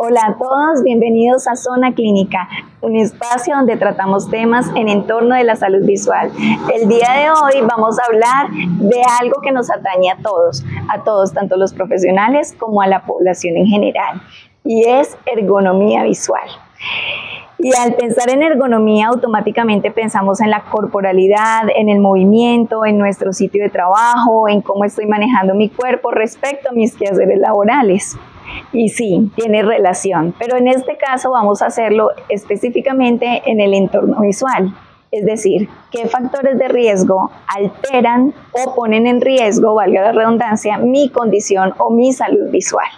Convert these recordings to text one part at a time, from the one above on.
Hola a todos, bienvenidos a Zona Clínica, un espacio donde tratamos temas en entorno de la salud visual. El día de hoy vamos a hablar de algo que nos atañe a todos, tanto los profesionales como a la población en general, y es ergonomía visual. Y al pensar en ergonomía, automáticamente pensamos en la corporalidad, en el movimiento, en nuestro sitio de trabajo, en cómo estoy manejando mi cuerpo respecto a mis quehaceres laborales. Y sí, tiene relación, pero en este caso vamos a hacerlo específicamente en el entorno visual. Es decir, qué factores de riesgo alteran o ponen en riesgo, valga la redundancia, mi condición o mi salud visual.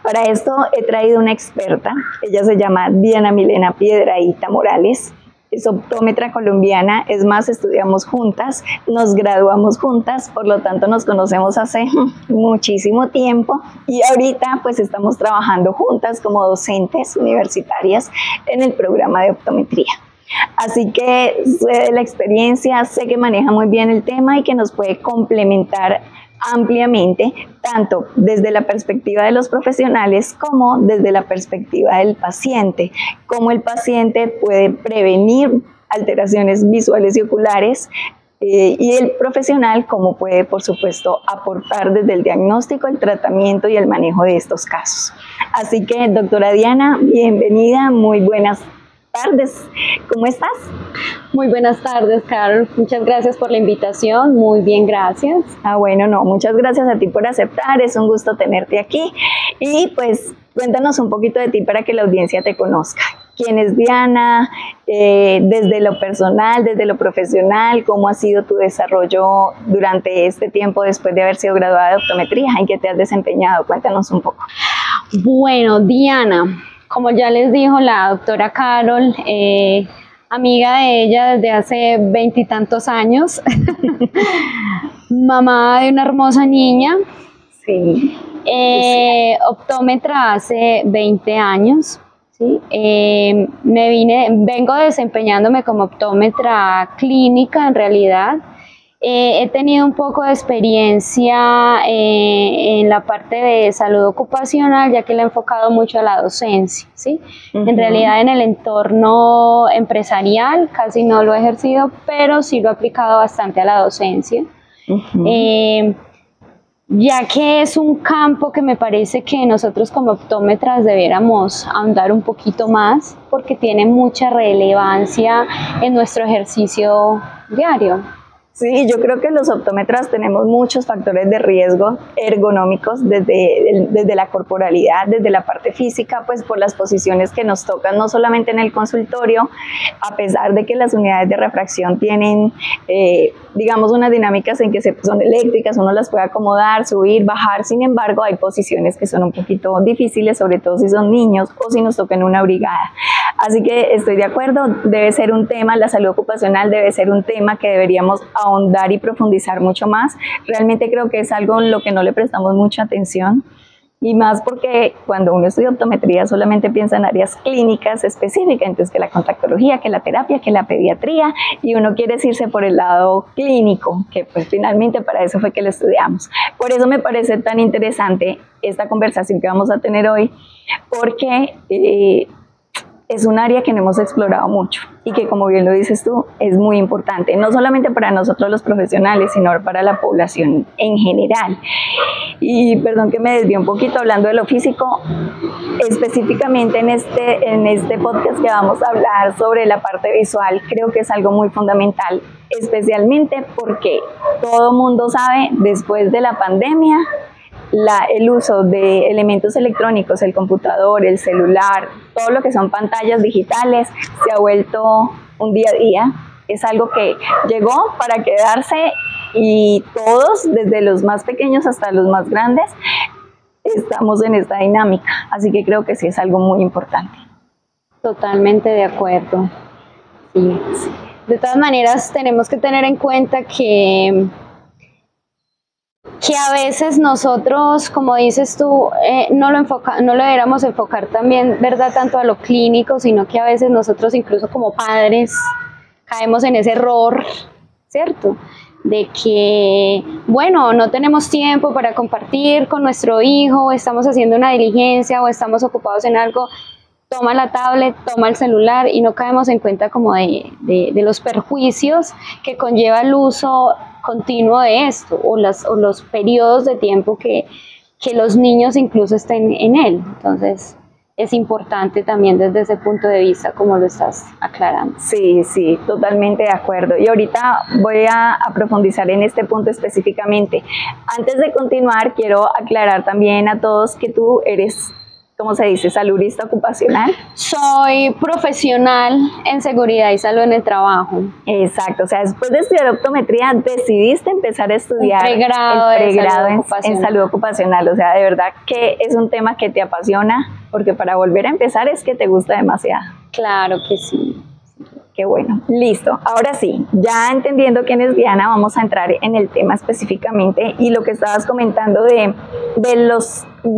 Para esto he traído una experta, ella se llama Diana Milena Piedrahita Morales, es optómetra colombiana, es más, estudiamos juntas, nos graduamos juntas, por lo tanto nos conocemos hace muchísimo tiempo y ahorita pues estamos trabajando juntas como docentes universitarias en el programa de optometría. Así que sé de la experiencia, sé que maneja muy bien el tema y que nos puede complementar ampliamente, tanto desde la perspectiva de los profesionales como desde la perspectiva del paciente, cómo el paciente puede prevenir alteraciones visuales y oculares y el profesional cómo puede, por supuesto, aportar desde el diagnóstico, el tratamiento y el manejo de estos casos. Así que, doctora Diana, bienvenida, muy buenas tardes. ¿Cómo estás? Muy buenas tardes, Carol. Muchas gracias por la invitación. Muy bien, gracias. Bueno, muchas gracias a ti por aceptar. Es un gusto tenerte aquí. Y pues cuéntanos un poquito de ti para que la audiencia te conozca. ¿Quién es Diana? Desde lo personal, desde lo profesional, ¿cómo ha sido tu desarrollo durante este tiempo después de haber sido graduada de optometría? ¿En qué te has desempeñado? Cuéntanos un poco. Bueno, Diana, como ya les dijo la doctora Carol, amiga de ella desde hace 20 y tantos años, mamá de una hermosa niña, sí. Optómetra hace 20 años, ¿sí? Vengo desempeñándome como optómetra clínica en realidad. He tenido un poco de experiencia en la parte de salud ocupacional, ya que le he enfocado mucho a la docencia, ¿sí? En realidad en el entorno empresarial casi no lo he ejercido, pero sí lo he aplicado bastante a la docencia, ya que es un campo que me parece que nosotros como optómetras debiéramos ahondar un poquito más, porque tiene mucha relevancia en nuestro ejercicio diario. Sí, yo creo que los optómetras tenemos muchos factores de riesgo ergonómicos desde la corporalidad, desde la parte física, pues por las posiciones que nos tocan, no solamente en el consultorio, a pesar de que las unidades de refracción tienen, digamos, unas dinámicas en que son eléctricas, uno las puede acomodar, subir, bajar, sin embargo, hay posiciones que son un poquito difíciles, sobre todo si son niños o si nos toca en una brigada. Así que estoy de acuerdo, debe ser un tema, la salud ocupacional debe ser un tema que deberíamos ahondar y profundizar mucho más. Realmente creo que es algo en lo que no le prestamos mucha atención y más porque cuando uno estudia optometría solamente piensa en áreas clínicas específicas, entonces que la contactología, que la terapia, que la pediatría, y uno quiere irse por el lado clínico, que pues finalmente para eso fue que lo estudiamos. Por eso me parece tan interesante esta conversación que vamos a tener hoy, porque es un área que no hemos explorado mucho y que, como bien lo dices tú, es muy importante, no solamente para nosotros los profesionales, sino para la población en general. Y perdón que me desvíe un poquito hablando de lo físico, específicamente en este podcast que vamos a hablar sobre la parte visual, creo que es algo muy fundamental, especialmente porque todo mundo sabe, después de la pandemia, el uso de elementos electrónicos, el computador, el celular, todo lo que son pantallas digitales, se ha vuelto un día a día. Es algo que llegó para quedarse y todos, desde los más pequeños hasta los más grandes, estamos en esta dinámica. Así que creo que sí es algo muy importante. Totalmente de acuerdo. Sí. De todas maneras, tenemos que tener en cuenta que a veces nosotros, como dices tú, no lo deberíamos enfocar también, ¿verdad?, tanto a lo clínico, sino que a veces nosotros incluso como padres caemos en ese error, ¿cierto? de que, bueno, no tenemos tiempo para compartir con nuestro hijo, estamos haciendo una diligencia o estamos ocupados en algo, toma la tablet, toma el celular y no caemos en cuenta como de los perjuicios que conlleva el uso continuo de esto o los periodos de tiempo que los niños incluso estén en él. Entonces es importante también desde ese punto de vista, como lo estás aclarando. Sí, sí, totalmente de acuerdo. Y ahorita voy a profundizar en este punto específicamente. Antes de continuar, quiero aclarar también a todos que tú eres, ¿cómo se dice?, saludista ocupacional. Soy profesional en seguridad y salud en el trabajo. Exacto, o sea, después de estudiar optometría decidiste empezar a estudiar el pregrado en salud ocupacional. O sea, de verdad que es un tema que te apasiona, porque para volver a empezar es que te gusta demasiado. Claro que sí. Qué bueno, listo. Ahora sí, ya entendiendo quién es Diana, vamos a entrar en el tema específicamente y lo que estabas comentando de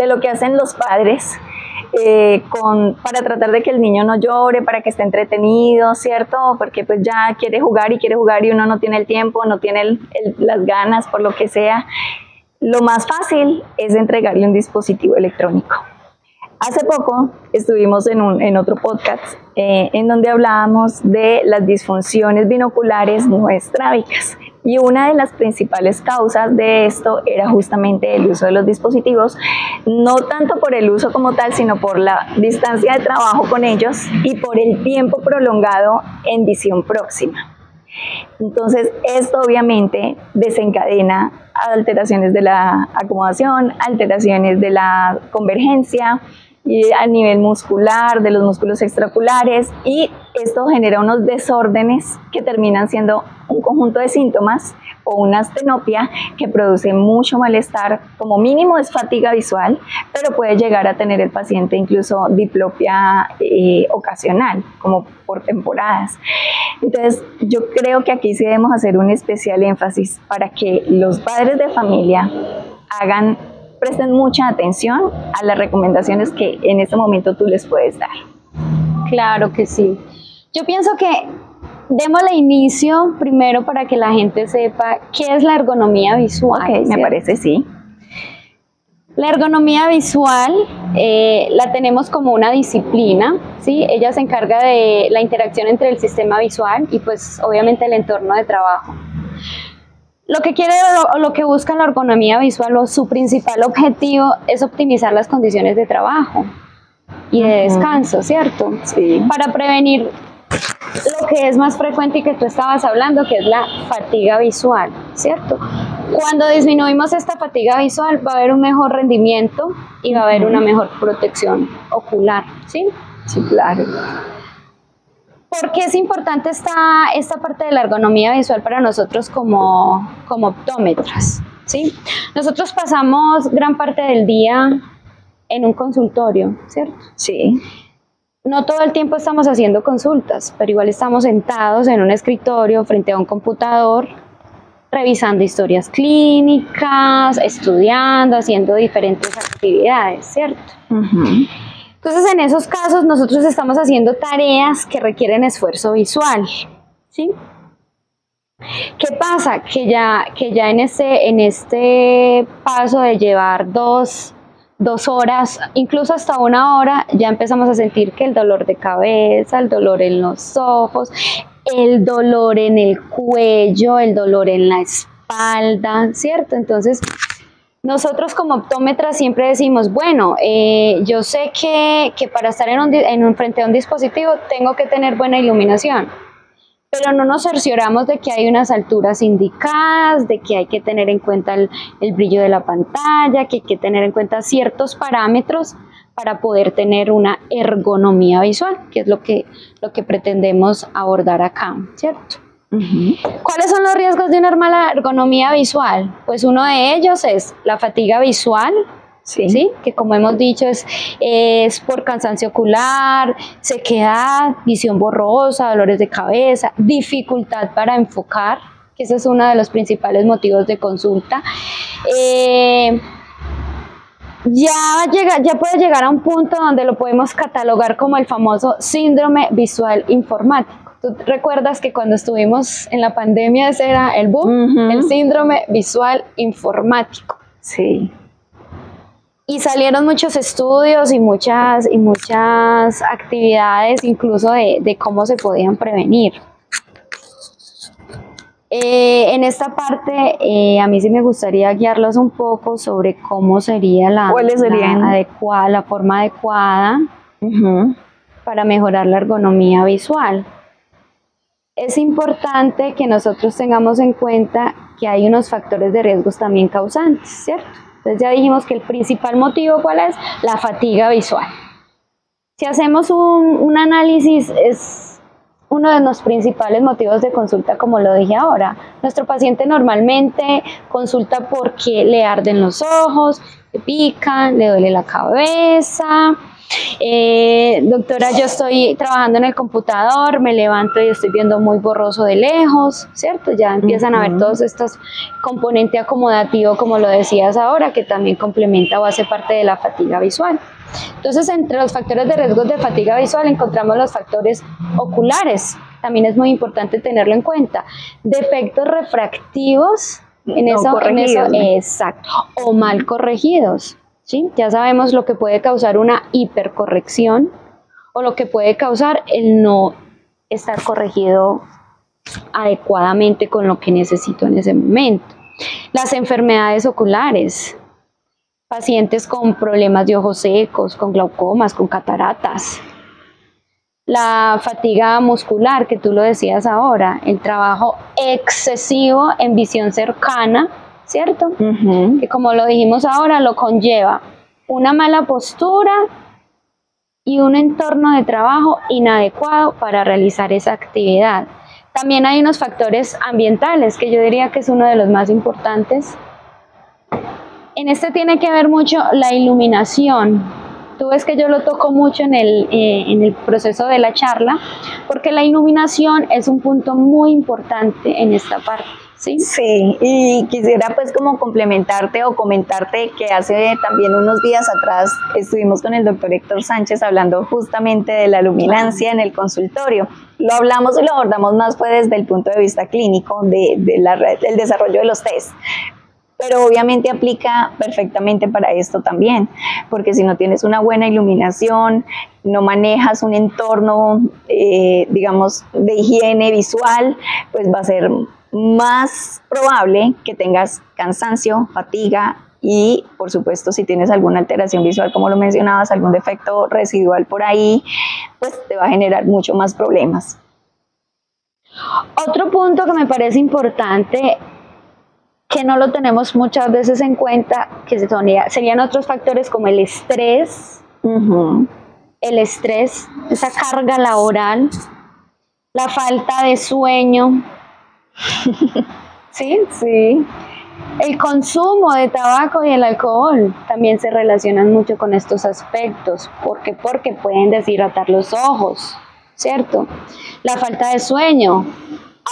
lo que hacen los padres para tratar de que el niño no llore, para que esté entretenido, ¿cierto? Porque pues ya quiere jugar y uno no tiene el tiempo, no tiene las ganas, por lo que sea. Lo más fácil es entregarle un dispositivo electrónico. Hace poco estuvimos en otro podcast en donde hablábamos de las disfunciones binoculares no estrabicas y una de las principales causas de esto era justamente el uso de los dispositivos, no tanto por el uso como tal, sino por la distancia de trabajo con ellos y por el tiempo prolongado en visión próxima. Entonces, esto obviamente desencadena alteraciones de la acomodación, alteraciones de la convergencia, y a nivel muscular, de los músculos extraoculares, y esto genera unos desórdenes que terminan siendo un conjunto de síntomas o una astenopia que produce mucho malestar. Como mínimo es fatiga visual, pero puede llegar a tener el paciente incluso diplopia ocasional, como por temporadas. Entonces yo creo que aquí sí debemos hacer un especial énfasis para que los padres de familia presten mucha atención a las recomendaciones que en este momento tú les puedes dar. Claro que sí. Yo pienso que démosle inicio primero para que la gente sepa qué es la ergonomía visual. Ok, me parece, sí. La ergonomía visual la tenemos como una disciplina, ¿sí? Ella se encarga de la interacción entre el sistema visual y pues obviamente el entorno de trabajo. Lo que busca la ergonomía visual o su principal objetivo es optimizar las condiciones de trabajo y de descanso, ¿cierto? Sí. Para prevenir lo que es más frecuente y que tú estabas hablando, que es la fatiga visual, ¿cierto? Cuando disminuimos esta fatiga visual va a haber un mejor rendimiento y va a haber una mejor protección ocular, ¿sí? Sí, claro. ¿Por qué es importante esta parte de la ergonomía visual para nosotros como optómetras? ¿Sí? Nosotros pasamos gran parte del día en un consultorio, ¿cierto? Sí. No todo el tiempo estamos haciendo consultas, pero igual estamos sentados en un escritorio frente a un computador, revisando historias clínicas, estudiando, haciendo diferentes actividades, ¿cierto? Entonces, en esos casos, nosotros estamos haciendo tareas que requieren esfuerzo visual, ¿sí? ¿Qué pasa? Que ya en este paso de llevar dos horas, incluso hasta 1 hora, ya empezamos a sentir que el dolor de cabeza, el dolor en los ojos, el dolor en el cuello, el dolor en la espalda, ¿cierto? Entonces, nosotros como optómetras siempre decimos, bueno, yo sé que para estar frente a un dispositivo tengo que tener buena iluminación, pero no nos cercioramos de que hay unas alturas indicadas, de que hay que tener en cuenta el brillo de la pantalla, que hay que tener en cuenta ciertos parámetros para poder tener una ergonomía visual, que es lo que pretendemos abordar acá, ¿cierto? ¿Cuáles son los riesgos de una mala ergonomía visual? Pues uno de ellos es la fatiga visual, ¿sí? Que como hemos dicho es por cansancio ocular, sequedad, visión borrosa, dolores de cabeza, dificultad para enfocar, que ese es uno de los principales motivos de consulta. Ya puede llegar a un punto donde lo podemos catalogar como el famoso síndrome visual informático. Tú recuerdas que cuando estuvimos en la pandemia ese era el boom, el síndrome visual informático. Sí. Y salieron muchos estudios y muchas actividades, incluso de cómo se podían prevenir. En esta parte, a mí sí me gustaría guiarlos un poco sobre cómo sería la forma adecuada para mejorar la ergonomía visual. Es importante que nosotros tengamos en cuenta que hay unos factores de riesgos también causantes, ¿cierto? Entonces ya dijimos que el principal motivo, ¿cuál es? La fatiga visual. Si hacemos un análisis, es uno de los principales motivos de consulta, como lo dije ahora. Nuestro paciente normalmente consulta porque le arden los ojos, le pican, le duele la cabeza. Doctora, yo estoy trabajando en el computador, me levanto y estoy viendo muy borroso de lejos, ¿cierto? Ya empiezan a ver todos estos componentes acomodativos, como lo decías ahora, que también complementa o hace parte de la fatiga visual. Entonces, entre los factores de riesgo de fatiga visual encontramos los factores oculares. También es muy importante tenerlo en cuenta. Defectos refractivos exacto, o mal corregidos. ¿Sí? Ya sabemos lo que puede causar una hipercorrección o lo que puede causar el no estar corregido adecuadamente con lo que necesito en ese momento. Las enfermedades oculares, pacientes con problemas de ojos secos, con glaucomas, con cataratas. La fatiga muscular, que tú lo decías ahora, el trabajo excesivo en visión cercana, ¿cierto? Que como lo dijimos ahora, lo conlleva una mala postura y un entorno de trabajo inadecuado para realizar esa actividad. También hay unos factores ambientales que yo diría que es uno de los más importantes. En este tiene que ver mucho la iluminación. Tú ves que yo lo toco mucho en el proceso de la charla, porque la iluminación es un punto muy importante en esta parte. ¿Sí? Sí, y quisiera pues como complementarte o comentarte que hace también unos días atrás estuvimos con el doctor Héctor Sánchez hablando justamente de la luminancia en el consultorio. Lo hablamos y lo abordamos más fue desde el punto de vista clínico del desarrollo de los test. Pero obviamente aplica perfectamente para esto también, porque si no tienes una buena iluminación, no manejas un entorno, digamos, de higiene visual, pues va a ser más probable que tengas cansancio, fatiga y, por supuesto, si tienes alguna alteración visual, como lo mencionabas, algún defecto residual por ahí, pues te va a generar mucho más problemas. Otro punto que me parece importante, que no lo tenemos muchas veces en cuenta, que serían otros factores como el estrés, el estrés, esa carga laboral, la falta de sueño, ¿sí? Sí. El consumo de tabaco y el alcohol también se relacionan mucho con estos aspectos. ¿Por qué? Porque pueden deshidratar los ojos, ¿cierto? La falta de sueño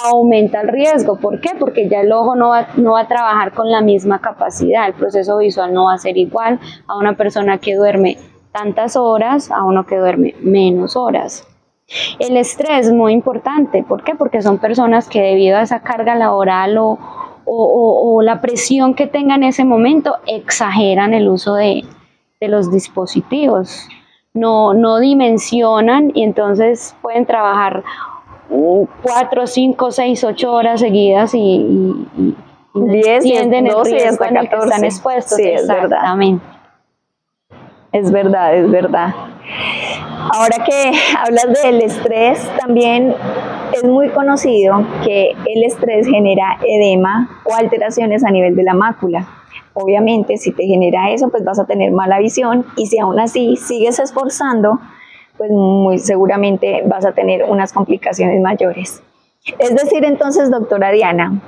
aumenta el riesgo. ¿Por qué? Porque ya el ojo no va a trabajar con la misma capacidad. El proceso visual no va a ser igual a una persona que duerme tantas horas a uno que duerme menos horas. El estrés es muy importante. ¿Por qué? Porque son personas que debido a esa carga laboral o la presión que tengan en ese momento exageran el uso de los dispositivos. No dimensionan y entonces pueden trabajar 4, 5, 6, 8 horas seguidas y 10, tienden 12 el riesgo hasta en el que 14. están expuestos. Sí, exactamente. Es verdad, es verdad. Ahora que hablas del estrés, también es muy conocido que el estrés genera edema o alteraciones a nivel de la mácula. Obviamente, si te genera eso, pues vas a tener mala visión y si aún así sigues esforzando, pues muy seguramente vas a tener unas complicaciones mayores. Es decir, entonces, doctora Diana,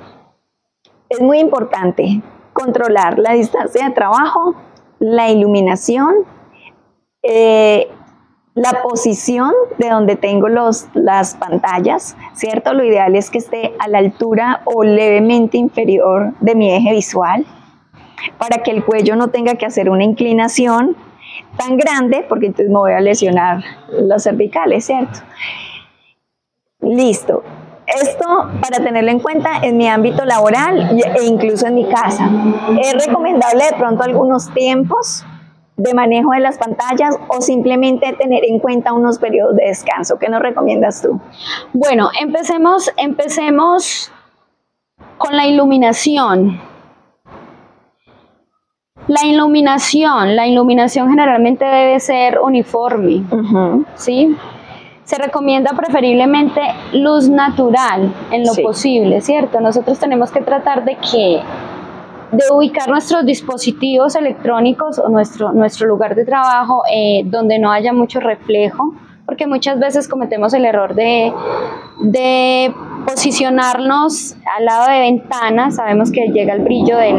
es muy importante controlar la distancia de trabajo, la iluminación, la posición de donde tengo las pantallas, ¿cierto? Lo ideal es que esté a la altura o levemente inferior de mi eje visual, para que el cuello no tenga que hacer una inclinación tan grande, porque entonces me voy a lesionar las cervicales, ¿cierto? Listo. Esto para tenerlo en cuenta en mi ámbito laboral e incluso en mi casa. ¿Es recomendable de pronto algunos tiempos de manejo de las pantallas o simplemente tener en cuenta unos periodos de descanso? ¿Qué nos recomiendas tú? Bueno, empecemos con la iluminación. La iluminación generalmente debe ser uniforme, ¿sí? Se recomienda preferiblemente luz natural en lo posible, ¿cierto? Nosotros tenemos que tratar de ubicar nuestros dispositivos electrónicos o nuestro lugar de trabajo donde no haya mucho reflejo, porque muchas veces cometemos el error de posicionarnos al lado de ventanas. Sabemos que llega el brillo del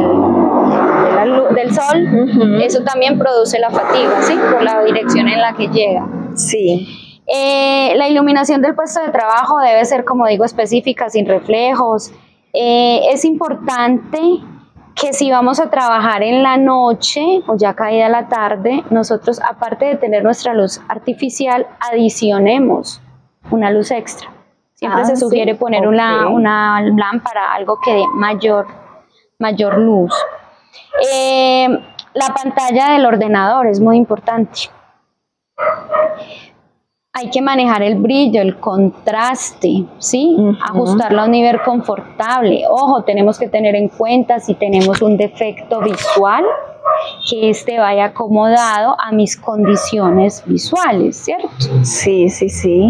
sol, eso también produce la fatiga, ¿sí? Por la dirección en la que llega. Sí. La iluminación del puesto de trabajo debe ser, como digo, específica, sin reflejos. Es importante que si vamos a trabajar en la noche o ya caída la tarde, nosotros, aparte de tener nuestra luz artificial, adicionemos una luz extra. Siempre se sugiere poner una lámpara, algo que dé mayor luz. La pantalla del ordenador es muy importante. Hay que manejar el brillo, el contraste, ¿sí? Ajustarlo a un nivel confortable. Ojo, tenemos que tener en cuenta si tenemos un defecto visual, que este vaya acomodado a mis condiciones visuales, ¿cierto? Sí, sí, sí.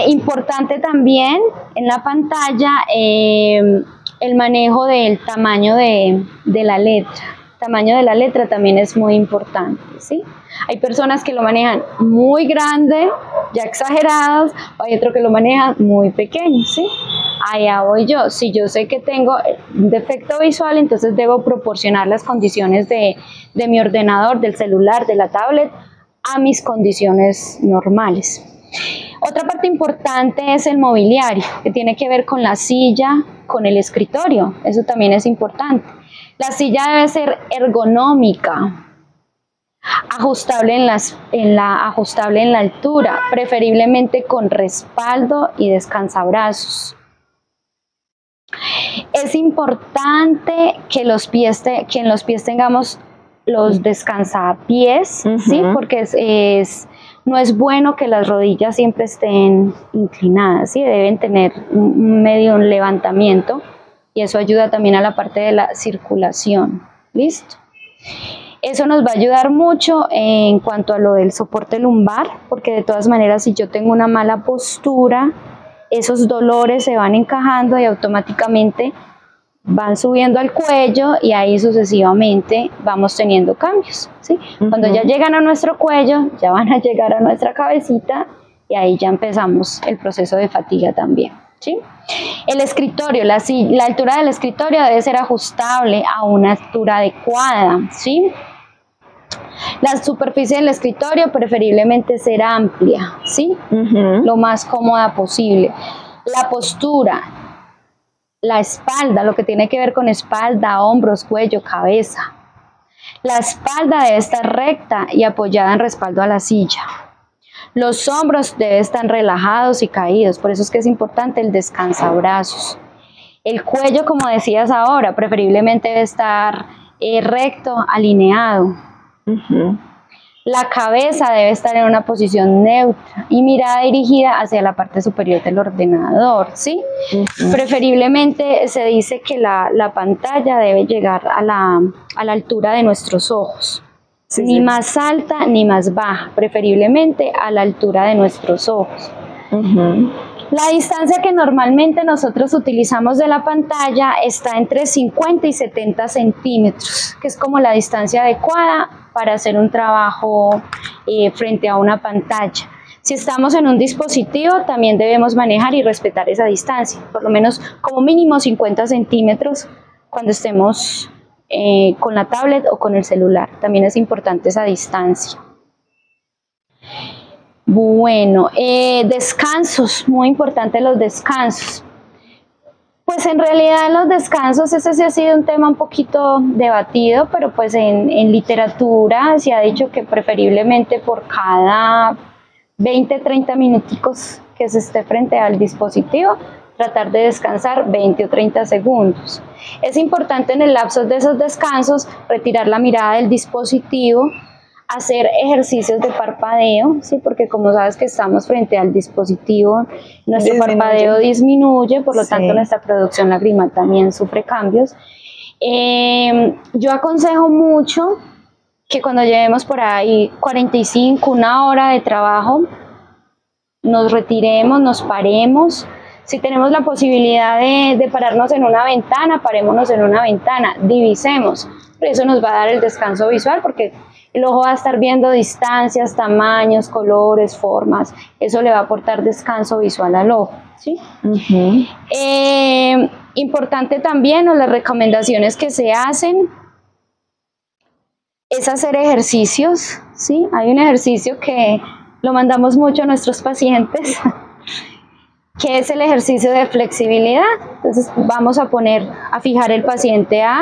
Importante también en la pantalla el manejo del tamaño de la letra. El tamaño de la letra también es muy importante, ¿sí? Hay personas que lo manejan muy grande, ya exagerados, o hay otros que lo manejan muy pequeño, ¿sí? Allá voy yo. Si yo sé que tengo un defecto visual, entonces debo proporcionar las condiciones de mi ordenador, del celular, de la tablet, a mis condiciones normales. Otra parte importante es el mobiliario, que tiene que ver con la silla, con el escritorio. Eso también es importante. La silla debe ser ergonómica, ajustable en la altura, preferiblemente con respaldo y descansabrazos. Es importante que en los pies tengamos los descansapiés, ¿sí? Porque no es bueno que las rodillas siempre estén inclinadas, ¿sí? Deben tener un medio levantamiento y eso ayuda también a la parte de la circulación. ¿Listo? Eso nos va a ayudar mucho en cuanto a lo del soporte lumbar, porque de todas maneras si yo tengo una mala postura, esos dolores se van encajando y automáticamente van subiendo al cuello y ahí sucesivamente vamos teniendo cambios, ¿sí? Cuando ya llegan a nuestro cuello, ya van a llegar a nuestra cabecita y ahí ya empezamos el proceso de fatiga también, ¿sí? El escritorio, la altura del escritorio debe ser ajustable a una altura adecuada, ¿sí? La superficie del escritorio preferiblemente ser amplia, ¿sí? Lo más cómoda posible. La postura, la espalda, lo que tiene que ver con espalda, hombros, cuello, cabeza. La espalda debe estar recta y apoyada en respaldo a la silla. Los hombros deben estar relajados y caídos, por eso es que es importante el descansabrazos. El cuello, como decías ahora, preferiblemente debe estar recto, alineado. La cabeza debe estar en una posición neutra y mirada dirigida hacia la parte superior del ordenador, ¿sí? Preferiblemente se dice que la pantalla debe llegar a la altura de nuestros ojos. Sí, ni más alta ni más baja, preferiblemente a la altura de nuestros ojos. La distancia que normalmente nosotros utilizamos de la pantalla está entre 50 y 70 centímetros, que es como la distancia adecuada para hacer un trabajo frente a una pantalla. Si estamos en un dispositivo, también debemos manejar y respetar esa distancia, por lo menos como mínimo 50 centímetros cuando estemos con la tablet o con el celular. También es importante esa distancia. Bueno, descansos, muy importante los descansos. Pues en realidad los descansos, ese sí ha sido un tema un poquito debatido, pero pues en literatura se ha dicho que preferiblemente por cada 20-30 minuticos que se esté frente al dispositivo, tratar de descansar 20 o 30 segundos. Es importante en el lapso de esos descansos retirar la mirada del dispositivo, hacer ejercicios de parpadeo, ¿sí? Porque como sabes que estamos frente al dispositivo, nuestro parpadeo disminuye, por lo tanto nuestra producción lagrimal también sufre cambios. Yo aconsejo mucho que cuando llevemos por ahí 45, una hora de trabajo, nos retiremos, nos paremos. Si tenemos la posibilidad de pararnos en una ventana, parémonos en una ventana, divisemos. Pero eso nos va a dar el descanso visual porque el ojo va a estar viendo distancias, tamaños, colores, formas. Eso le va a aportar descanso visual al ojo, ¿sí? Importante también, o las recomendaciones que se hacen, es hacer ejercicios, ¿sí? Hay un ejercicio que lo mandamos mucho a nuestros pacientes, que es el ejercicio de flexibilidad. Entonces vamos a fijar el paciente a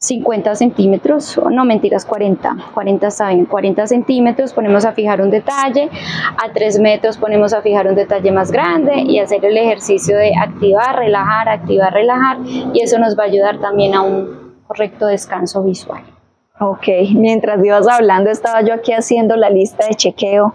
50 centímetros, no mentiras, 40 está bien, 40 centímetros, ponemos a fijar un detalle, a 3 metros ponemos a fijar un detalle más grande y hacer el ejercicio de activar, relajar, y eso nos va a ayudar también a un correcto descanso visual. Ok, mientras ibas hablando estaba yo aquí haciendo la lista de chequeo.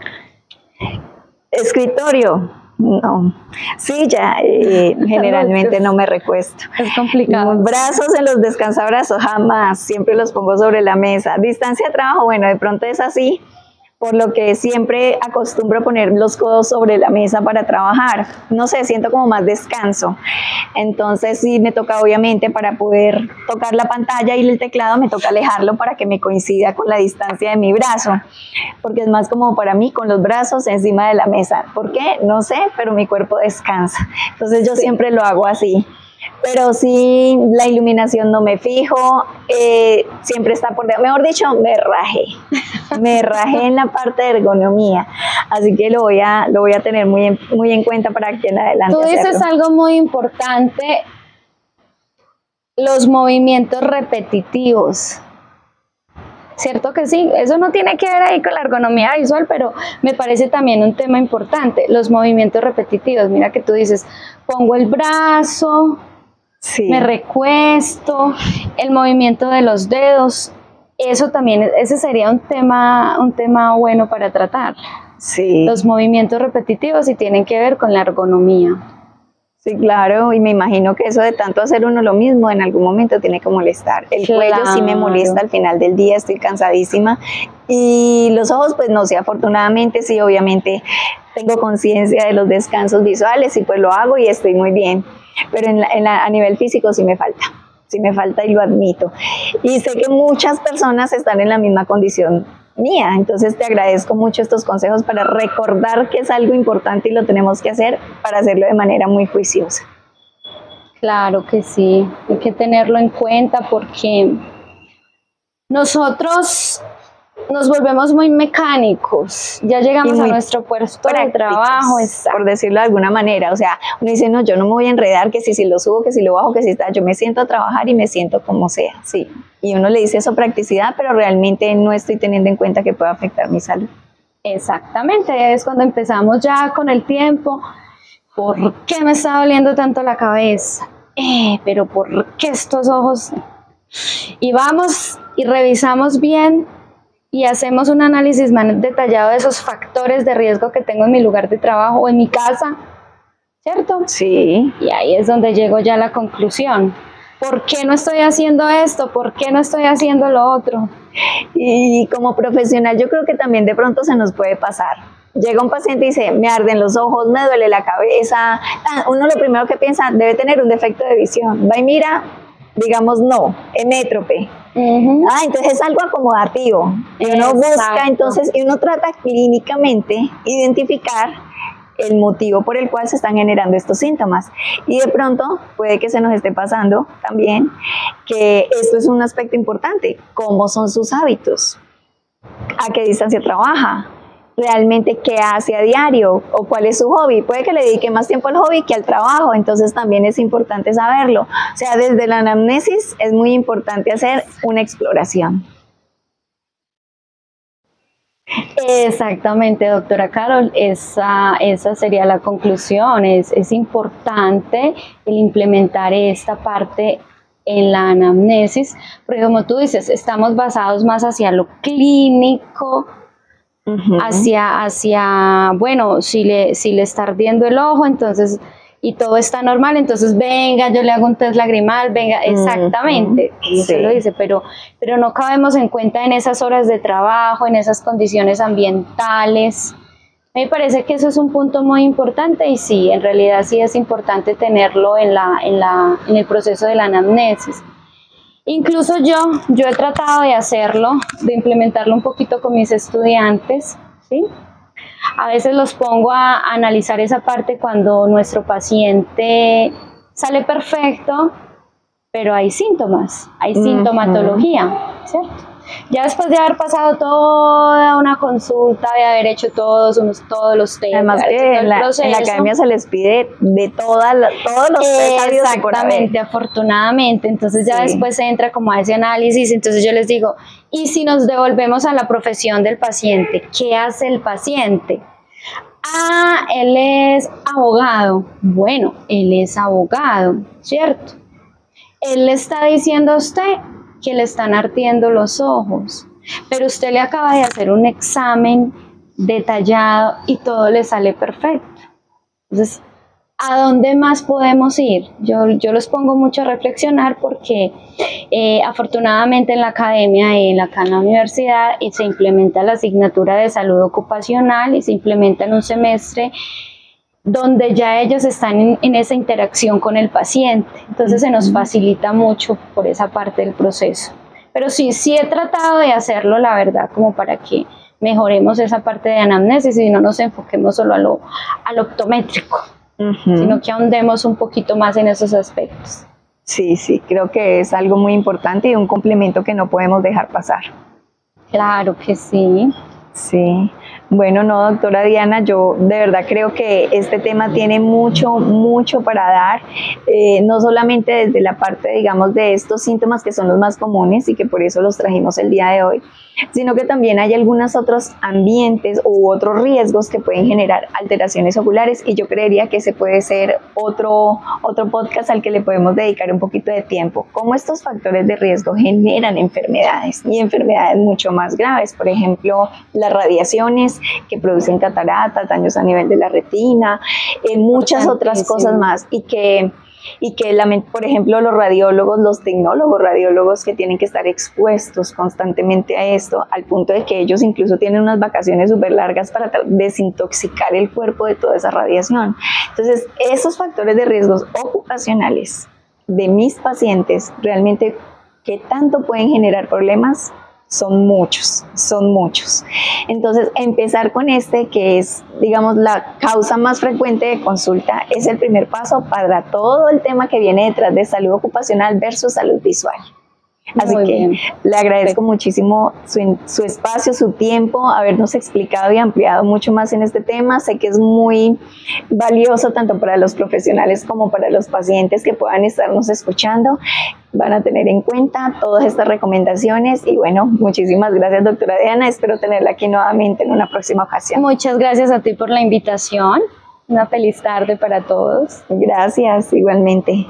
Escritorio, no. Silla, generalmente no me recuesto. Es complicado. Brazos en los descansabrazos, jamás, siempre los pongo sobre la mesa. Distancia de trabajo, bueno, de pronto es así, por lo que siempre acostumbro poner los codos sobre la mesa para trabajar. No sé, siento como más descanso. Entonces sí me toca, obviamente, para poder tocar la pantalla y el teclado, me toca alejarlo para que me coincida con la distancia de mi brazo, porque es más como para mí con los brazos encima de la mesa. ¿Por qué? No sé, pero mi cuerpo descansa. Entonces yo siempre lo hago así. Pero sí, la iluminación no me fijo, siempre está por debajo. Mejor dicho, me rajé en la parte de ergonomía, así que lo voy a tener muy en cuenta para aquí en adelante. Tú dices algo muy importante, los movimientos repetitivos. ¿Cierto que sí? Eso no tiene que ver ahí con la ergonomía visual, pero me parece también un tema importante, los movimientos repetitivos. Mira que tú dices, pongo el brazo, me recuesto, el movimiento de los dedos, eso también, ese sería un tema bueno para tratar. Sí. Los movimientos repetitivos y tienen que ver con la ergonomía. Sí, claro, y me imagino que eso de tanto hacer uno lo mismo en algún momento tiene que molestar. El cuello sí me molesta al final del día, estoy cansadísima. Y los ojos, pues no sé, afortunadamente sí, obviamente tengo conciencia de los descansos visuales y pues lo hago y estoy muy bien. Pero a nivel físico sí me falta y lo admito. Y sé que muchas personas están en la misma condición mía, entonces te agradezco mucho estos consejos para recordar que es algo importante y lo tenemos que hacer para hacerlo de manera muy juiciosa. Claro que sí, hay que tenerlo en cuenta porque nosotros nos volvemos muy mecánicos, ya llegamos a nuestro puesto de trabajo, por decirlo de alguna manera. O sea, uno dice, no, yo no me voy a enredar, que si lo subo, que si lo bajo, que si está, yo me siento a trabajar y me siento como sea, sí. Y uno le dice eso practicidad, pero realmente no estoy teniendo en cuenta que pueda afectar mi salud. Exactamente, es cuando empezamos ya con el tiempo. ¿Por qué me está doliendo tanto la cabeza? Pero ¿por qué estos ojos? Y vamos y revisamos bien y hacemos un análisis más detallado de esos factores de riesgo que tengo en mi lugar de trabajo o en mi casa, ¿cierto? Sí. Y ahí es donde llego ya a la conclusión. ¿Por qué no estoy haciendo esto? ¿Por qué no estoy haciendo lo otro? Y como profesional yo creo que también de pronto se nos puede pasar. Llega un paciente y dice, me arden los ojos, me duele la cabeza. Uno lo primero que piensa, debe tener un defecto de visión. Va y mira, digamos no, hemétrope. Entonces es algo acomodativo. Y uno busca entonces, y uno trata clínicamente identificar el motivo por el cual se están generando estos síntomas. Y de pronto puede que se nos esté pasando también que esto es un aspecto importante. ¿Cómo son sus hábitos? ¿A qué distancia trabaja? ¿Realmente qué hace a diario? ¿O cuál es su hobby? Puede que le dedique más tiempo al hobby que al trabajo, entonces también es importante saberlo. O sea, desde la anamnesis es muy importante hacer una exploración. Exactamente, doctora Carol, esa sería la conclusión. Es importante el implementar esta parte en la anamnesis, porque como tú dices, estamos basados más hacia lo clínico, hacia, bueno, si le está ardiendo el ojo, entonces, y todo está normal, entonces venga, yo le hago un test lagrimal, venga, exactamente, se lo dice, pero no cabemos en cuenta en esas horas de trabajo, en esas condiciones ambientales. Me parece que eso es un punto muy importante y sí, en realidad sí es importante tenerlo en el proceso de la anamnesis. Incluso yo he tratado de hacerlo, de implementarlo un poquito con mis estudiantes, ¿sí? A veces los pongo a analizar esa parte cuando nuestro paciente sale perfecto, pero hay síntomas, hay sintomatología, ¿cierto? Ya después de haber pasado toda una consulta, de haber hecho todos los temas, además que en la academia se les pide de todos los test. Exactamente, afortunadamente. Entonces ya después se entra como a ese análisis. Entonces yo les digo, y si nos devolvemos a la profesión del paciente, ¿qué hace el paciente? Ah, él es abogado. Bueno, él es abogado, ¿cierto? Él le está diciendo a usted que le están ardiendo los ojos, pero usted le acaba de hacer un examen detallado y todo le sale perfecto. Entonces, ¿a dónde más podemos ir? Yo los pongo mucho a reflexionar porque afortunadamente en la academia, acá en la universidad, se implementa la asignatura de salud ocupacional y se implementa en un semestre donde ya ellos están en esa interacción con el paciente, entonces se nos facilita mucho por esa parte del proceso. Pero sí he tratado de hacerlo, la verdad, como para que mejoremos esa parte de anamnesis y no nos enfoquemos solo a lo optométrico, sino que ahondemos un poquito más en esos aspectos. Sí, creo que es algo muy importante y un complemento que no podemos dejar pasar. Claro que sí. Sí, bueno, no, doctora Diana, yo de verdad creo que este tema tiene mucho para dar, no solamente desde la parte, digamos, de estos síntomas que son los más comunes y que por eso los trajimos el día de hoy, sino que también hay algunos otros ambientes u otros riesgos que pueden generar alteraciones oculares y yo creería que ese puede ser otro podcast al que le podemos dedicar un poquito de tiempo, cómo estos factores de riesgo generan enfermedades y enfermedades mucho más graves, por ejemplo, las radiaciones que producen cataratas, daños a nivel de la retina, muchas otras cosas más y que por ejemplo los radiólogos, los tecnólogos radiólogos que tienen que estar expuestos constantemente a esto, al punto de que ellos incluso tienen unas vacaciones súper largas para desintoxicar el cuerpo de toda esa radiación. Entonces, esos factores de riesgos ocupacionales de mis pacientes, realmente, ¿qué tanto pueden generar problemas? Son muchos. Entonces, empezar con que es, digamos, la causa más frecuente de consulta, es el primer paso para todo el tema que viene detrás de salud ocupacional versus salud visual. Así que le agradezco muchísimo su espacio, su tiempo, habernos explicado y ampliado mucho más en este tema. Sé que es muy valioso tanto para los profesionales como para los pacientes que puedan estarnos escuchando. Van a tener en cuenta todas estas recomendaciones y bueno, muchísimas gracias, doctora Diana. Espero tenerla aquí nuevamente en una próxima ocasión. Muchas gracias a ti por la invitación. Una feliz tarde para todos. Gracias, igualmente.